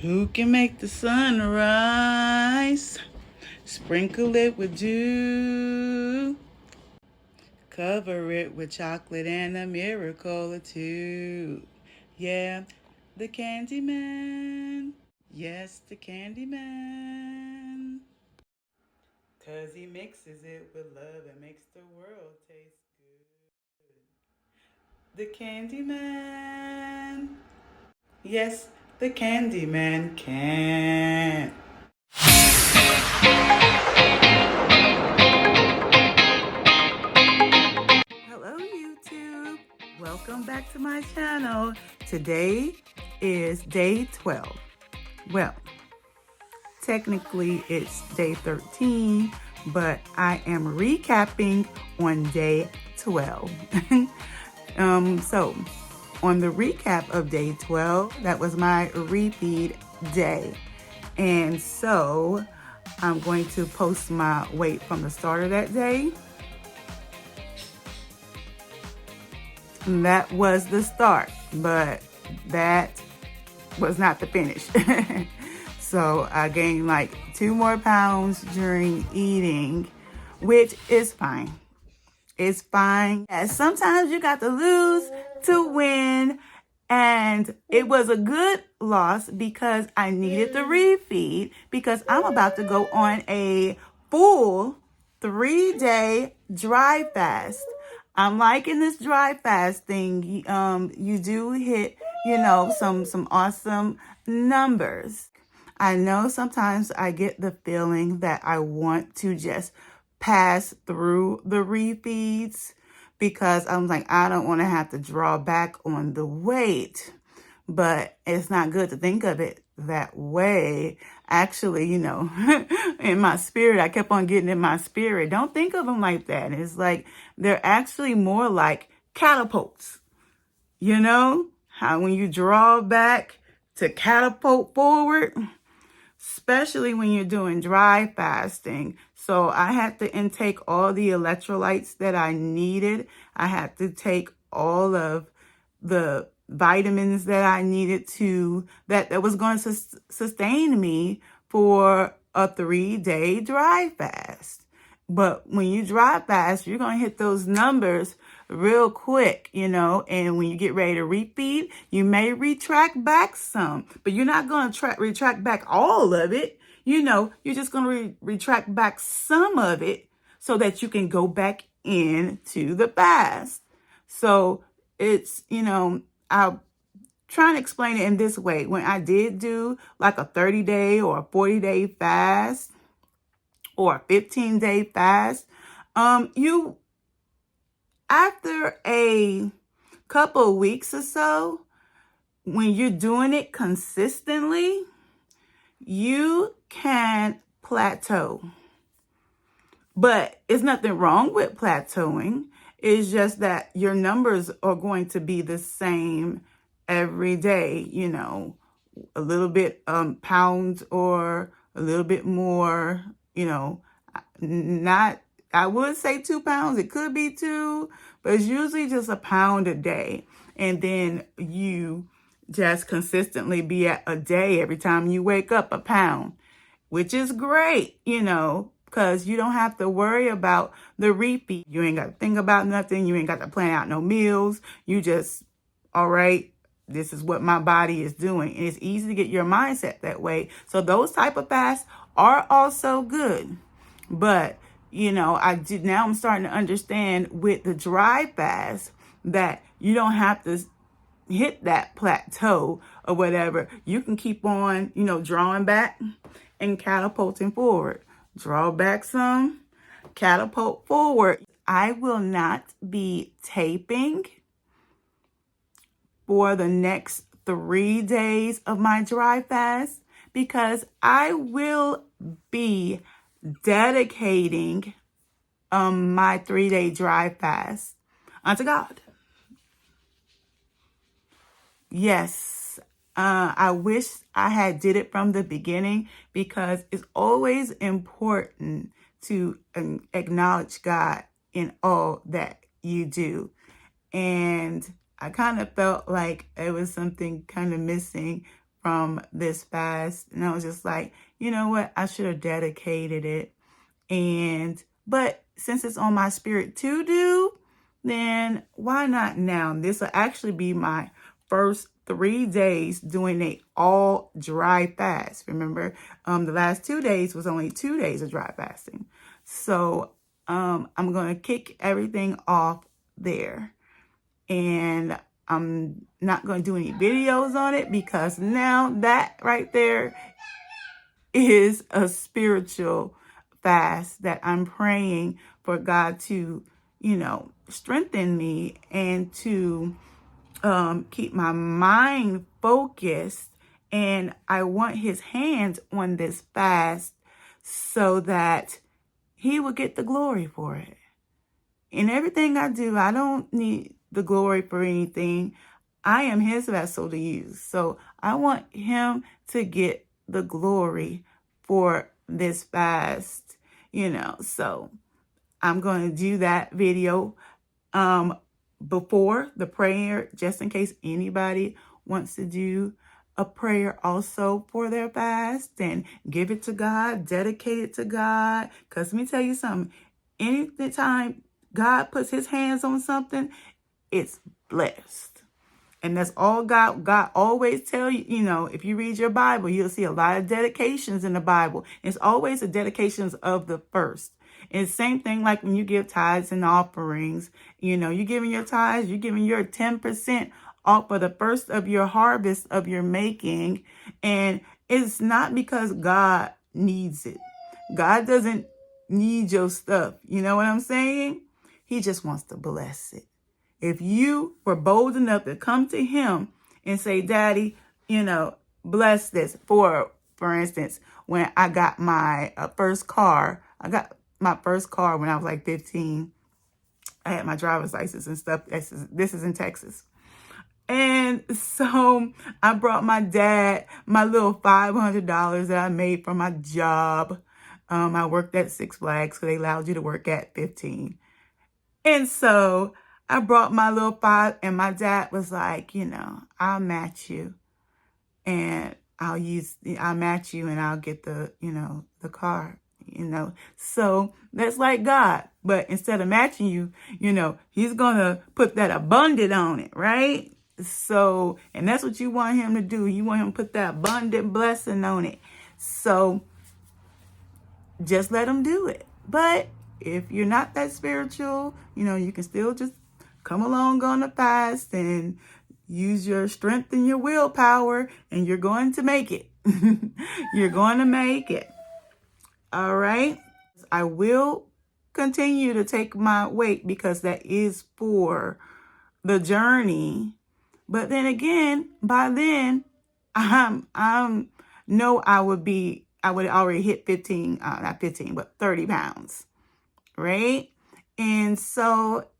Who can make the sun rise? Sprinkle it with dew. Cover it with chocolate and a miracle or two. Yeah, the Candyman. Yes, the Candyman. 'Cause he mixes it with love and makes the world taste good. The Candyman. Yes, the Candyman can. Hello, YouTube. Welcome back to my channel. Today is day 12. Well, technically it's day 13, but I am recapping on day 12. So on the recap of day 12, that was my refeed day. And so I'm going to post my weight from the start of that day. And that was the start, but that was not the finish. So I gained like 2 more pounds during eating, which is fine. It's fine. And sometimes you got to lose to win. And it was a good loss because I needed the refeed because I'm about to go on a full 3-day dry fast. I'm liking this dry fasting. You do hit, some awesome numbers. I know sometimes I get the feeling that I want to just pass through the refeeds because I'm like, I don't want to have to draw back on the weight. But it's not good to think of it that way. Actually, in my spirit, I kept on getting in my spirit. Don't think of them like that. It's like they're actually more like catapults. How when you draw back to catapult forward, especially when you're doing dry fasting. So I had to intake all the electrolytes that I needed. I had to take all of the vitamins that I needed that was going to sustain me for a 3-day dry fast. But when you dry fast, you're going to hit those numbers real quick, and when you get ready to refeed, you may retract back some, but you're not going to retract back all of it. You're just going to retract back some of it so that you can go back into the fast. So it's, I'll try to explain it in this way. When I did do like a 30-day or a 40-day fast or a 15-day fast, after a couple of weeks or so, when you're doing it consistently, you can plateau. But it's nothing wrong with plateauing. It's just that your numbers are going to be the same every day, a little bit pounds or a little bit more, not, I would say 2 pounds. It could be 2, but it's usually just a pound a day. And then you just consistently be at a day every time you wake up, a pound, which is great, because you don't have to worry about the refeed. You ain't got to think about nothing. You ain't got to plan out no meals. You just, all right, this is what my body is doing. And it's easy to get your mindset that way. So those type of fasts are also good. But, now I'm starting to understand with the dry fast that you don't have to hit that plateau or whatever. You can keep on, drawing back and catapulting forward. Draw back some, catapult forward. I will not be taping for the next 3 days of my dry fast because I will be dedicating my 3-day dry fast unto God. Yes, I wish I had did it from the beginning because it's always important to acknowledge God in all that you do. And I kind of felt like it was something kind of missing from this fast. And I was just like, you know what? I should have dedicated it. But since it's on my spirit to do, then why not now? This will actually be my first 3 days doing a all dry fast. Remember, the last 2 days was only 2 days of dry fasting. So I'm going to kick everything off there. And I'm not going to do any videos on it because now that right there is a spiritual fast that I'm praying for God to, strengthen me and to keep my mind focused. And I want his hands on this fast so that he will get the glory for it. In everything I do, I don't need the glory for anything. I am his vessel to use. So I want him to get the glory for this fast, So I'm going to do that video before the prayer, just in case anybody wants to do a prayer also for their fast and give it to God, dedicate it to God. Because let me tell you something, anytime God puts his hands on something, it's blessed. And that's all God always tell you, if you read your Bible, you'll see a lot of dedications in the Bible. It's always the dedications of the first. And it's the same thing like when you give tithes and offerings, you're giving your tithes, you're giving your 10% off of the first of your harvest of your making. And it's not because God needs it. God doesn't need your stuff. You know what I'm saying? He just wants to bless it. If you were bold enough to come to him and say, Daddy, bless this. For instance, when I got my first car, I got my first car when I was like 15. I had my driver's license and stuff. This is in Texas. And so I brought my dad my little $500 that I made from my job. I worked at Six Flags, so they allowed you to work at 15. And so I brought my little 5, and my dad was like, I'll match you, and I'll match you, and I'll get the car, So that's like God. But instead of matching you, he's going to put that abundant on it, right? So, and that's what you want him to do. You want him to put that abundant blessing on it. So just let him do it. But if you're not that spiritual, you can still just come along on the fast and use your strength and your willpower, and you're going to make it. You're going to make it. All right. I will continue to take my weight because that is for the journey. But then again, by then, I would already hit 15, not 15, but 30 pounds, right? And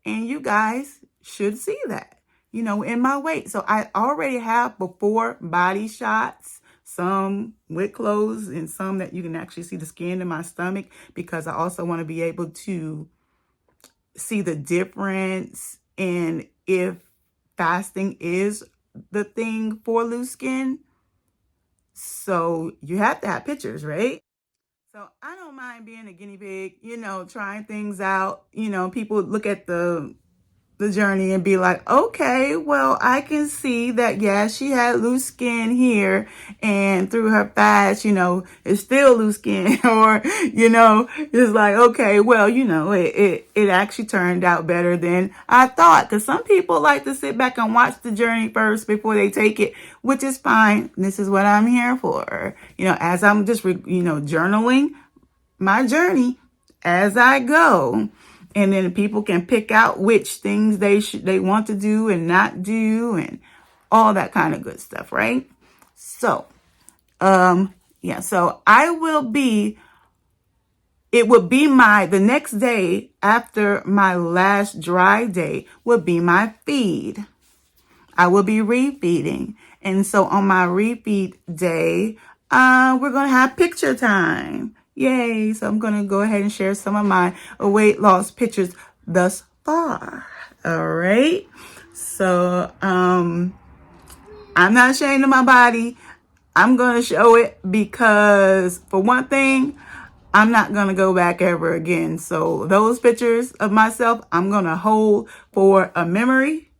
you guys should see that, in my weight. So I already have before body shots, some with clothes and some that you can actually see the skin in my stomach, because I also want to be able to see the difference in if fasting is the thing for loose skin. So you have to have pictures, right? So I don't mind being a guinea pig, trying things out. People look at the journey and be like, okay, well, I can see that, yeah, she had loose skin here, and through her fast, it's still loose skin. Or, it's like, okay, well, it actually turned out better than I thought. Because some people like to sit back and watch the journey first before they take it, which is fine. This is what I'm here for. As I'm just, journaling my journey as I go. And then people can pick out which things they want to do and not do, and all that kind of good stuff, right? So, so it would be the next day after my last dry day would be my feed. I will be refeeding. And so on my refeed day, we're going to have picture time. Yay. So I'm going to go ahead and share some of my weight loss pictures thus far. All right. So, I'm not ashamed of my body. I'm going to show it because, for one thing, I'm not going to go back ever again. So those pictures of myself, I'm going to hold for a memory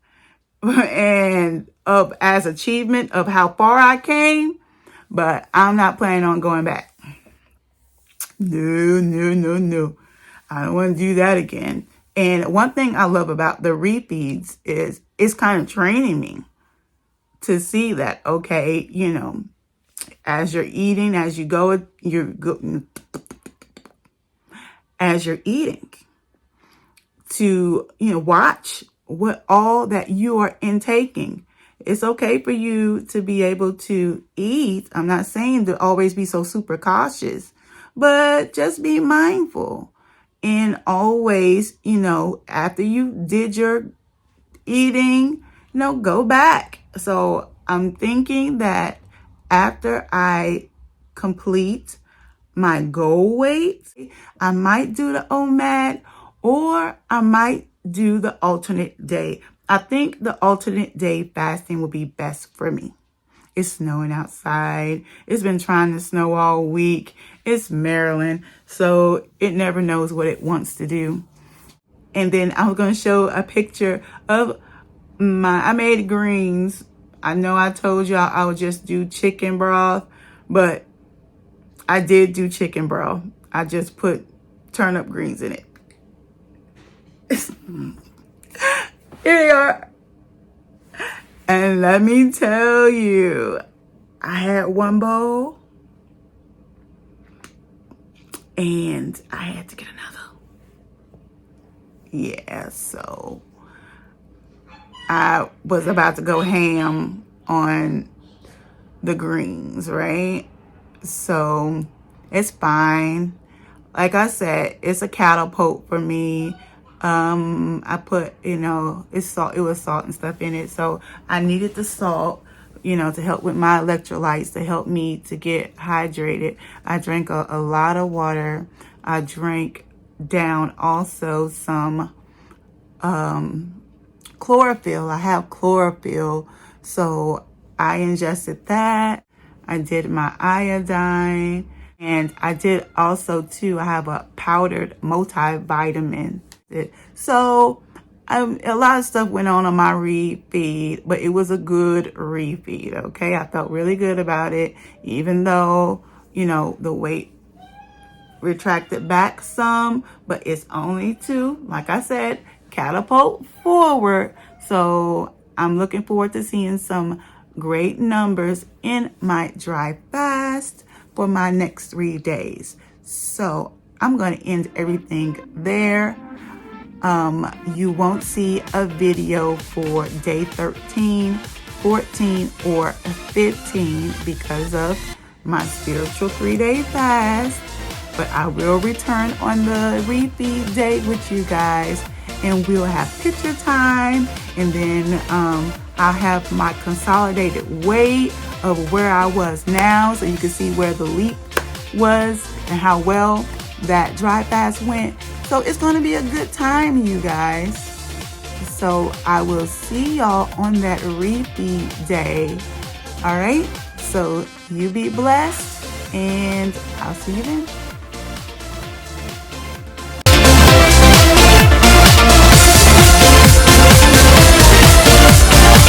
and of as achievement of how far I came. But I'm not planning on going back. No, no, no, no. I don't want to do that again. And one thing I love about the refeeds is it's kind of training me to see that, okay, you know, as you're eating, as you go, as you're eating, to, you know, watch what all that you are intaking. It's okay for you to be able to eat. I'm not saying to always be so super cautious, but just be mindful. And always, you know, after you did your eating, you know, go back. So I'm thinking that after I complete my goal weight, I might do the OMAD or I might do the alternate day. I think the alternate day fasting will be best for me. It's snowing outside. It's been trying to snow all week. It's Maryland, so it never knows what it wants to do. And then I was going to show a picture of I made greens. I know I told y'all I would just do chicken broth, but I did do chicken broth. I just put turnip greens in it. Here they are. And let me tell you, I had one bowl and I had to get another. Yeah, so I was about to go ham on the greens, right? So it's fine. Like I said, it's a catapult for me. I put, you know, it was salt and stuff in it. So I needed the salt, you know, to help with my electrolytes, to help me to get hydrated. I drank a lot of water. I drank down also some chlorophyll. I have chlorophyll, so I ingested that. I did my iodine, and I did also too, I have a powdered multivitamin. So a lot of stuff went on my refeed, but it was a good refeed, okay? I felt really good about it, even though, you know, the weight retracted back some, but it's only to, like I said, catapult forward. So I'm looking forward to seeing some great numbers in my dry fast for my next 3 days. So I'm going to end everything there. You won't see a video for day 13, 14, or 15 because of my spiritual 3-day fast. But I will return on the refeed day with you guys, and we'll have picture time, and then I'll have my consolidated weight of where I was now, so you can see where the leap was and how well that dry fast went. So it's going to be a good time, you guys. So I will see y'all on that refeed day. All right, so you be blessed, and I'll see you then.